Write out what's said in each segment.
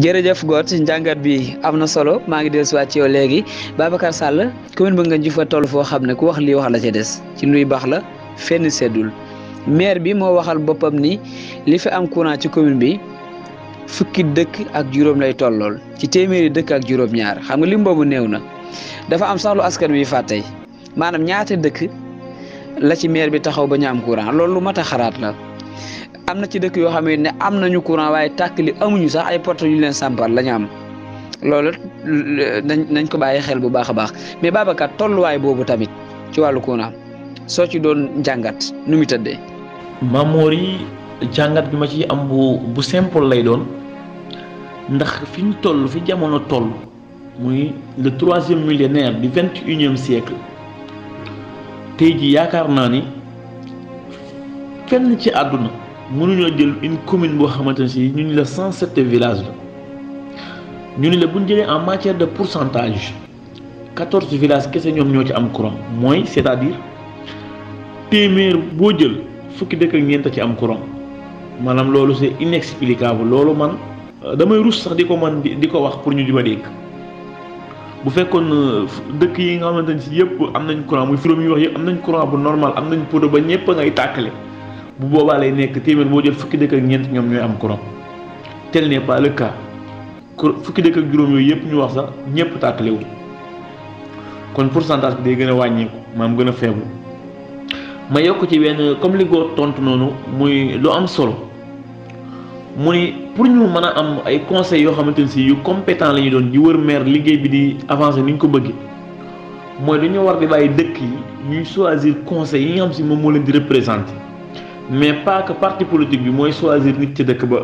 jërëjëf Got njàngat bi am na solo maa ngi dellusiwaat ci yow léegi Babacar Sall commune bu Ngandiouf fa toll foo xam ne ku wax lii wax la ca des ci luy baax la fenn seddul maire bi moo waxal boppam ni li fi am courant ci commune bi fukki dëkk ak juróom lay tollool ci téeméeri dëkk ak juróom-ñaar xam nga lim boobu néew na dafa am sax lu askan wi fàttey maanaam ñaata dëkk la ci maire bi taxaw ba ñu am courant loolu lu mat a xalaat la. am na ci dëkk yoo xam ne am nañu courant waaye tàkk li amuñu sax ay porte yu leen sampal la ñu am loolu nañ ko bàyyi xel bu baax a baax mais Babacar tolluwaay boobu tamit ci wàllu courant soo ci doon jàngat nu mu tëddee. Mamor yi jàngat bi ma ci am bu simple lay doon ndax fi ñu toll fi jamono toll muy le 3e millénaire du 21e siècle tey ji yaakaar naa ni fenn ci àdduna mënuñoo jël une commune boo xamante ne si ñu ni la 107 villages la ñu ni la bu ñu jëlee en matière de pourcentage 14 villages kese ñoom ñoo ci am courant mooy c'est-à-dire téeméer boo jël fukki dëkk ak ñeent ci am courant maanaam loolu c'est inexplicable loolu man damay rus sax di ko man di ko wax pour ñu di ma dégg bu fekkoon dëkk yi nga xamante ne si yëpp am nañ courant muy juróom yi wax yëpp am nañ courant bu normal am nañ poteau ba ñëpp a ngay tàkkale. bu boobaa lay nekk téeméer boo jël fukki dëkk ak ñeent ñoom ñooy am courant tel n'est pas le cas fukki dëkk ak juróom yooyu yëpp ñu wax sax ñëpp tàkkalewul kon pourcentage bi day gën a wàññeeku maam gën a faible ma yokk ci wenn comme li Got tontu noonu muy lu am solo mu ni pour ñu mën a am ay conseils yoo xamante ne si yu compétent la ñu doon di wër maire liggéey bi di avancer ni ñu ko bëggee mooy dañoo war di bàyyi dëkk yi ñuy choisir conseils yi nga xam si moom moo leen di représenter. mais pas que parti politique bi mooy choisir nit ci dëkk ba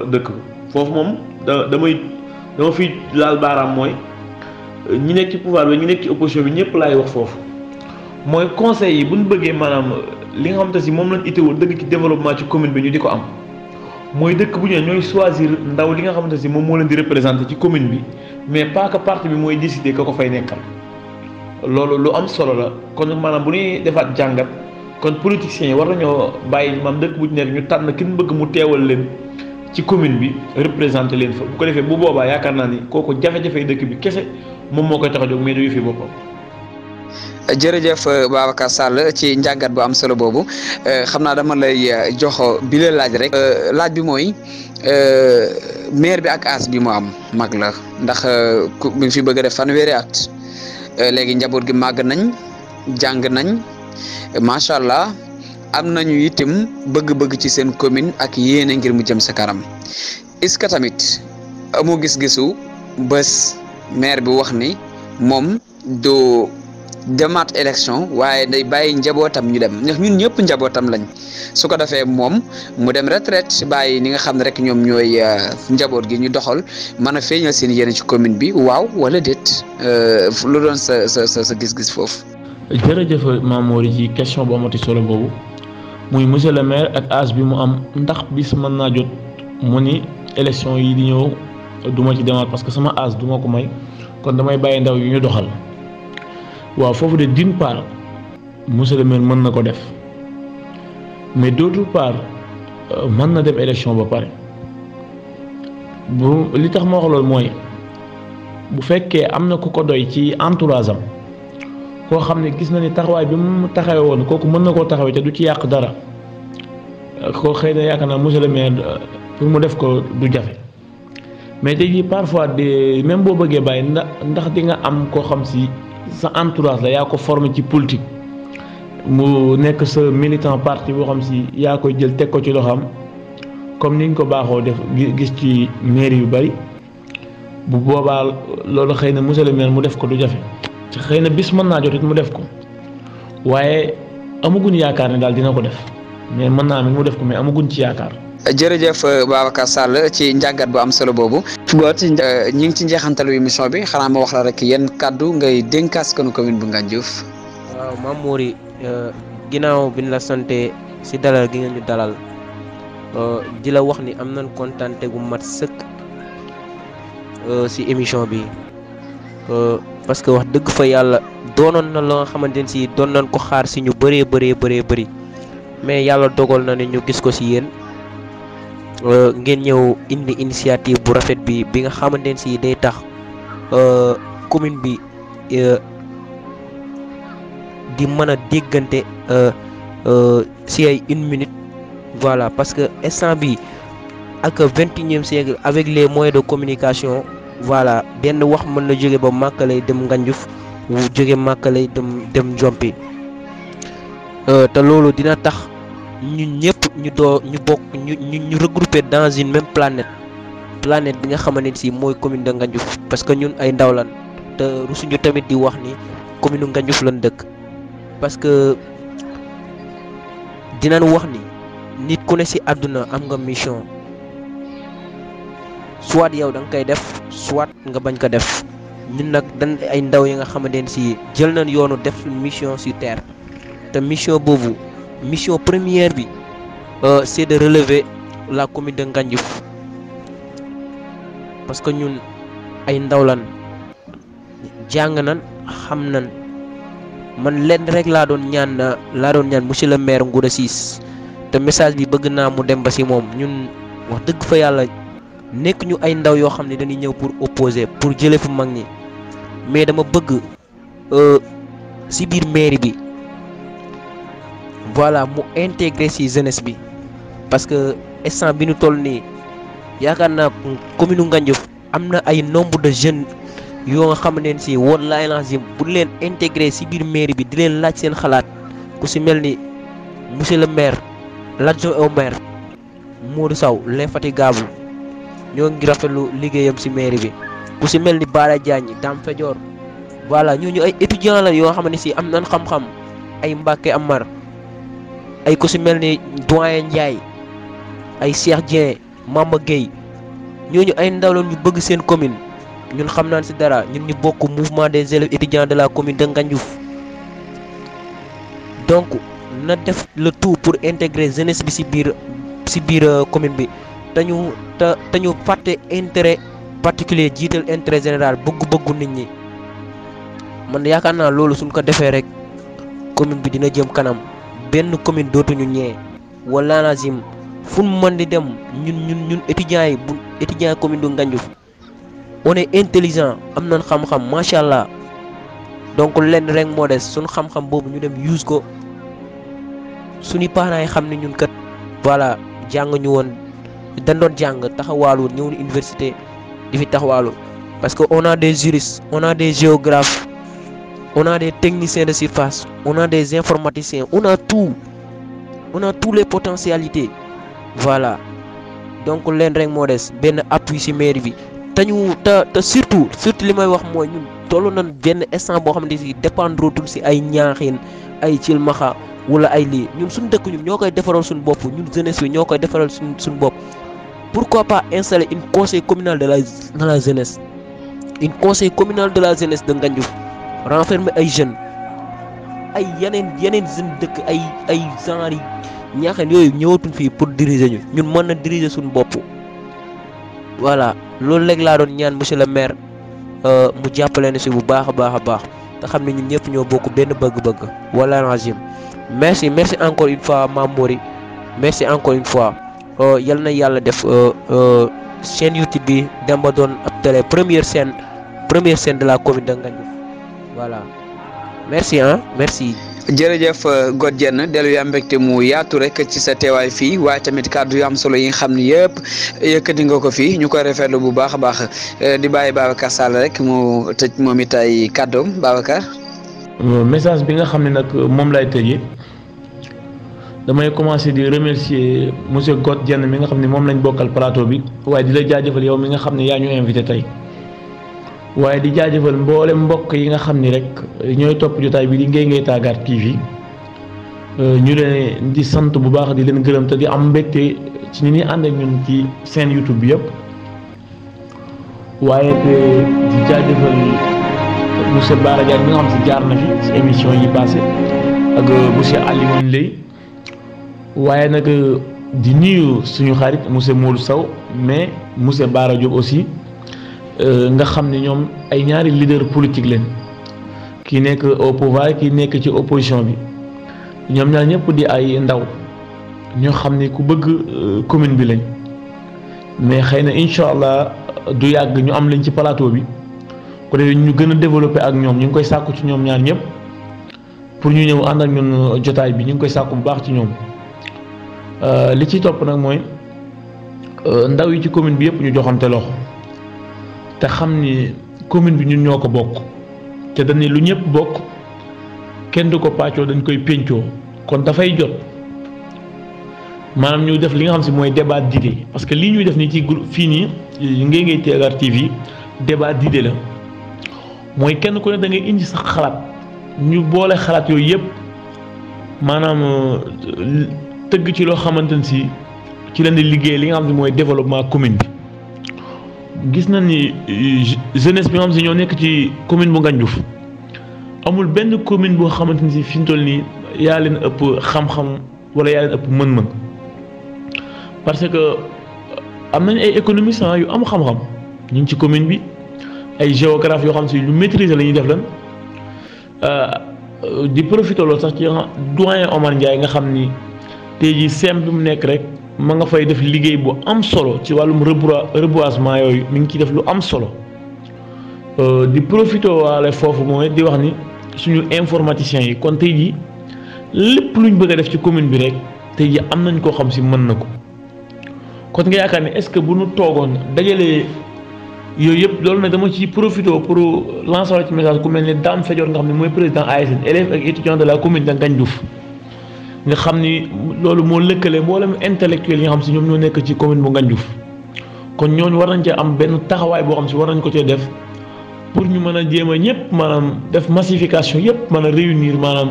foofu moom dama fi laal baaraam mooy ñi nekk ci pouvoir bi ñi nekk ci opposition bi ñëpp laay wax foofu mooy conseil yi bu ñu bëggee maanaam li nga xamante si moom lañ itteewoo dëgg ci développement ci commune bi ñu di ko am mooy dëkk bu ñu ñooy choisir ndaw li nga xamante si moom moo leen di représenter ci commune bi mais pas que parti bi mooy décider ka ko fay nekkal loolu lu am solo la kon maanaam bu ñuy defaat jàngat. kon politiciens yi war nañoo bàyyi maam dëkk bu ci nekk ñu tànn ki ñu bëgg mu teewal leen ci commune bi représenté leen fa bu ko defee bu boobaa yaakaar naa ni kooku jafe-jafe dëkk bi kese moom moo koy tax a jóg mais du fi boppam. jërëjëf Babacar Sall ci njàngat bu am solo boobu xam naa dama lay jox bi la laaj rek. laaj bi mooy maire bi ak as bi mu am mag la ndax mi ngi fi bëgg a def fanweeri at léegi njaboot gi màgg nañ jàng nañ. macha allah am nañu itam bëgg-bëgg ci seen commune ak yéene ngir mu jëm sa kanam est-ce que tamit amoo gis-gisu bés maire bi wax ni moom du demaat élection waaye day bàyyi njabootam ñu dem ndax ñun ñëpp njabootam lañ su ko defee moom mu dem retraite bàyyi ni nga xam ne rek ñoom ñooy njaboot gi ñu doxal mën a feeñal seen yéene ci commune bi waaw wala déet lu doon sa gis-gis foofu. jërëjëf Mamor yi ci question bu amati solo boobu muy monsieur le maire ak âge bi mu am ndax bis mën naa jot mu ni élection yi di ñëw duma ci demaat parce que sama âge duma ko may kon damay bàyyi ndaw yi ñu doxal waaw foofu de d'une part monsieur le maire mën na ko def mais d'autre part mën na dem élection ba pare bu li tax ma wax loolu mooy bu fekkee am na ku ko doy ci entourage am koo xam ne gis na ni taxawaay bi mu taxawee woon kooku mën na koo taxawee te du ci yàq dara koo xëy na yaakaar naa monsieur le maire pour mu def ko du jafe mais tey jii parfois de même boo bëggee bàyyi ndax di nga am koo xam si sa entourage la yaa ko formé ci politique mu nekk sa militant parti boo xam si yaa koy jël teg ko ci loxoom comme ni ñu ko baaxoo def gis ci mairie yu bari bu boobaa loolu xëy na monsieur le maire mu def ko du jafe. xëy na bis mën naa jot it mu def ko waaye amaguñ yaakaar ne daal dina ko def mais mën naa am mu def ko mais amaguñ ci yaakaar. jërëjëf Babacar Sall ci njàngat bu am solo boobu. Got ñi ngi ci njeexantalu émission bi xanaa ma wax la rek yenn kàddu ngay dénkaas kanu commune bu Ngandiouf. waaw Mamor yi ginnaaw bi ñu la sante si dalal gi nga ñu dalal di la wax ni am nañ kontaante gu mat sëkk si émission bi. parce que wax dëgg fa yàlla doonoon na la nga xamante ne si doon nañ ko xaar si ñu bëree bëri mais yàlla dogal na ne ñu gis ko si yéen ngeen ñëw indi initiative bu rafet bi nga xamante ne si day tax commune bi di mën a déggante si ay 1 minute. Voilà, parce que instant bi ak 21e siècle avec les moyens de communication, voilà, benn wax mën na jóge ba Màkka lay dem Ngandiouf wu jóge Màkka lay dem Njompi te loolu dina tax ñun ñëpp ñu bokk ñu regrouper dans une même planète bi nga xamante ne si mooy commune de Ngandiouf, parce que ñun ay ndaw lan te rusuñu tamit di wax ni commune Ngandiouf lan dëkk, parce que dinañ wax ni nit ku ne ci àdduna am nga mission, soit yow da nga koy def soit nga bañ ko def. ñun nag dañ ay ndaw yi nga xamante ne si jël nañ yoonu def mission sur terre te mission boobu mission première bi c'est de relever la commune de Ngandiouf, parce que ñun ay ndaw lan jàng nan xam nan. Man lenn rek laa doon ñaan monsieur le maire Ngouda Ciss te message bi bëgg naa mu dem ba ci moom. ñun wax dëgg fa yàlla nekk ñu ay ndaw yoo xam ne dañuy ñëw pour opposer pour jëlee fu mag ñi, mais dama bëgg ci biir mairie bi voilà mu intégrer ci jeunesse bi, parce que instant bi ñu toll nii yaakaar naa commune Ngandiouf am na ay nombre de jeunes yoo nga xam ne si wallaahi lazim bu leen intégré ci biir mairie bi di leen laaj seen xalaat, ku ci mel ni monsieur le maire l'adjoint au maire Modou Sow l'infatigable ñoo ngi rafetlu liggéeyam ci mairie bi, ku ci mel ni Bara Diagne Dame Fedior, voilà ñooñu ay étudiants la yoo xam ne si am nañ xam-xam, ay Mbacke Amar, ay ku ci mel ni doyen Ndiaye, ay Cheikh Dieng, Mama Gueye, ñooñu ay ndaw la ñu bëgg seen commune. ñun xam naan ci dara, ñun ñu bokk mouvement des élèves étudiants de la commune de Ngandiouf, donc na def le tout pour intégrer jeunesse bi ci biir commune bi te ñu fàtte intérêt particulier jiital intérêt général bëggu nit ñi. man yaakaar naa loolu suñ ko defee rek commune bi dina jëm kanam, benn commune dootuñu ñee wala lazim fu mu mën di dem ñun étudiants yi bu étudiant commune de Ngandiouf on est intelligent, am nañ xam-xam macha allah, donc lenn rek moo des suñu xam-xam boobu ñu dem use ko suñu parents yi xam ne ñun kat voilà jàng ñu woon dañ doon jàng taxawaalu ñëw na université di fi taxawaalu, parce que on a des juristes, on a des géographes, on a des techniciens de surface, on a des informaticiens, on a tous les potentialités, voilà. Donc lenn rek moo des benn appui ci mairie bi te surtout li may wax mooy ñun tollu nañ benn instant boo xamante ni dépendre tul ci ay ñaaxin ay cilmaxa wala ay lii. ñun suñu dëkk ñun ñoo koy defaral suñu bopp, ñun jeunesse bi ñoo koy defaral suñu bopp. Pourquoi pas installer une conseil communal de la jeunesse, une conseil communal de la jeunesse de Ngandiouf, renfermer ay jeunes, ay yeneen jeunes dëkk ay genre yi ñaaxin yooyu ñëwatuñ fii pour diriger ñu, ñun mën na diriger suñu bopp. Voilà loolu léegi laa doon ñaan monsieur le maire mu jàppale na ci bu baax a baax te xam ne ñun ñëpp ñoo bokk benn bëgg-bëgg. wala régime merci encore une fois Mamori, merci encore une fois. yal na yàlla def chaîne YouTube bi dem ba doon ab télé première chaîne de la commune de Ngandiouf, voilà merci merci. jërëjëf God Dieng dellu yaa mbégte mu yaatu rek ci sa teewaay fii, waaye tamit kàddu yu am solo yi nga xam ni yëpp yëkkati nga ko fii ñu koy rafetlu bu baax a baax. di bàyyi Babacar Sall rek mu tëj moom it ay kàddoom. Babacar. message bi nga xam ne nag moom lay tëjee damay commencer di remercier monsieur God Dieng mi nga xam ne moom lañ bokkal plateau bi, waaye di la jaajëfal yow mi nga xam ne yaa ñu invité tey. waaye di jaajëfal mboolem mbokk yi nga xam ni rek ñooy topp jotaay bi di Ngay Tàggaat TV, ñu leen di sant bu baax di leen gërëm te di am mbégte ci ni ñuy ànd ak ñun ci seen YouTube bi yëpp. waaye te di jaajëfal monsieur Bara Diagne mi nga xam si jaar na fi ci émission yi passé ak monsieur Alioune Leye, waaye nag di nuyu suñu xarit monsieur Modou Sow, mais monsieur Bara Diop aussi. nga xam ne ñoom ay ñaari leader politique leen, kii nekk au pouvoir kii nekk ci opposition bi, ñoom ñaar ñëpp di ay ndaw ñoo xam ne ku bëgg commune bi lañ, mais xëy na incha allah du yàgg ñu am lañ ci plateau bi ko defee ñu gën a développé ak ñoom ñu ngi koy sàkku ci ñoom ñaar ñëpp pour ñu ñëw ànd ak ñun jotaay bi ñu ngi koy sàkku bu baax ci ñoom. li ci topp nag mooy ndaw yi ci commune bi yëpp ñu joxante loxo te xam ni commune bi ñun ñoo ko bokk te dañ ne lu ñëpp bokk kenn du ko pàccoo dañ koy péncoo kon dafay jot maanaam ñu def li nga xam si mooy débat d'idées parce que lii ñuy def nii ci groupe fii nii Nguénié TR TV débat d'idées la mooy kenn ku ne da ngay indi sax xalaat ñu boole xalaat yooyu yëpp maanaam tëgg ci loo xamante ne si ci leen di liggéey li nga xam ne mooy développement commune bi gis nañ ni jeunesse bi nga xam si ñoo nekk ci commune bu Ngandiouf amul benn commune boo xamante ni si fi ñu toll nii yaa leen ëpp xam-xam wala yaa leen ëpp mën-mën parce que am nañ ay économistes yu am xam-xam ñu ngi ci commune bi ay géographes yoo xam si lu maîtriser la ñuy def lan di profité loolu sax ci doyen Omar Ndiaye nga xam ni. tey jii sem bi mu nekk rek ma nga fay def liggéey bu am solo ci wàllum reboisement yooyu mi ngi ciy def lu am solo di profité waale foofu mooy di wax ni suñu informaticiens yi kon tey jii lépp luñ bëgg a def ci commune bi rek tey jii am nañ koo xam si mën na ko kon nga yaakaar ne est-ce que bu nu toogoon dajalee yooyu yëpp loolu nag dama ci profité pour lancer ci message ku mel ni Dame Fedior nga xam ne mooy président ASN élèves ak étudiants de la commune de Ngandiouf nga xam ni loolu moo lëkkale mboolem intellectuel yi nga xam si ñoom ñoo nekk ci commune bu Ngandiouf kon ñooñu war nañ cee am benn taxawaay boo xam si war nañ ko cee def pour ñu mën a jéem a ñëpp maanaam def massification yëpp mën a réunir maanaam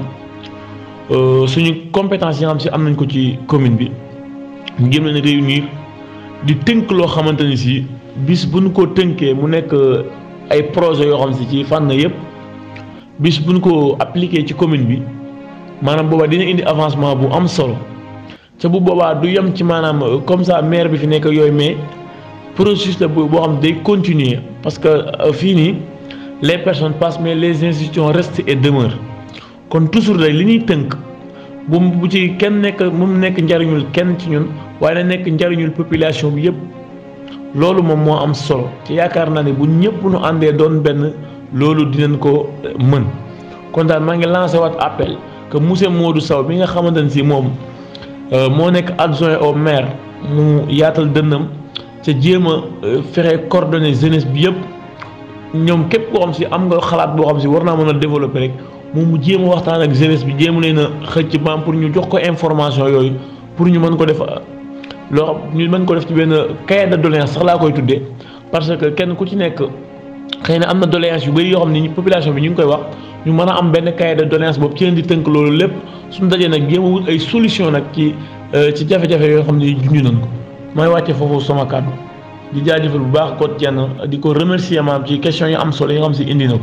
suñu compétence yi nga xam si am nañ ko ci commune bi ñu jéem leen a réunir di tënk loo xamante ni si bis bu ñu ko tënkee mu nekk ay projets yoo xam si ci fànn yëpp bis bu ñu ko appliqué ci commune bi. maanaam boobaa dina indi avancement bu am solo ca bu boobaa du yem ci maanaam comme ça maire bi fi nekk yooyu mais processus la boo xam day continuer parce que fii nii les personnes passent mais les institutions restent et demeurent kon toujours rek li ñuy tënk bu ci kenn nekk mu nekk njariñul kenn ci ñun waaye na nekk njariñul population bi yëpp loolu moom moo am solo ci yaakaar naa ne bu ñëpp nu àndee doon benn loolu dinañ ko mën kon daal maa ngi lancé waat appel. que monsieur Modou Sow bi nga xamante ne si moom moo nekk adjoint au maire mu yaatal dënnam ca jéem a fexe coordonner jeunesse bi yëpp ñoom képp koo xam si am nga xalaat boo xam si war naa mën a développer rek moom mu jéem a waxtaan ak jeunesse bi jéem leen a xëcc maam pour ñu jox ko information yooyu pour ñu mën ko def loo xam ñu mën ko def ci benn cahier de doléance sax laa koy tuddee parce que kenn ku ci nekk xëy na am na doléance yu bëri yoo xam ni population bi ñu ngi koy wax. ñu mën a am benn cahier de doléance boobu ci leen di tënk loolu lépp suñu dajee nag jéem a wut ay solution nag ci jafe-jafe yoo xam ne junj nañ ko may wàcce foofu sama kàddu di jaajëfal bu baax Goor Dieng di ko remercier maam ci question yi am solo yi nga xam si indi na ko.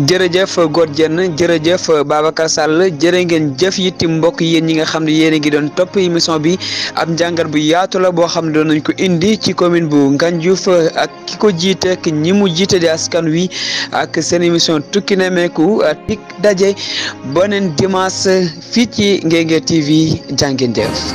jërëjëf Goor Dieng jërëjëf Babacar Sall jërë ngeen jëf yitti mbokk yéen ñi nga xam ne yéen a ngi doon topp émission bi ab njàngat bu yaatu la boo xam ne doon nañ ko indi ci commune bu Ngandiouf ak ki ko jiite ak ñi mu jiite di askan wi ak seen émission tukki nemmeeku tik daje beneen dimanche fii ci Nguénié TV jàngeen jëf.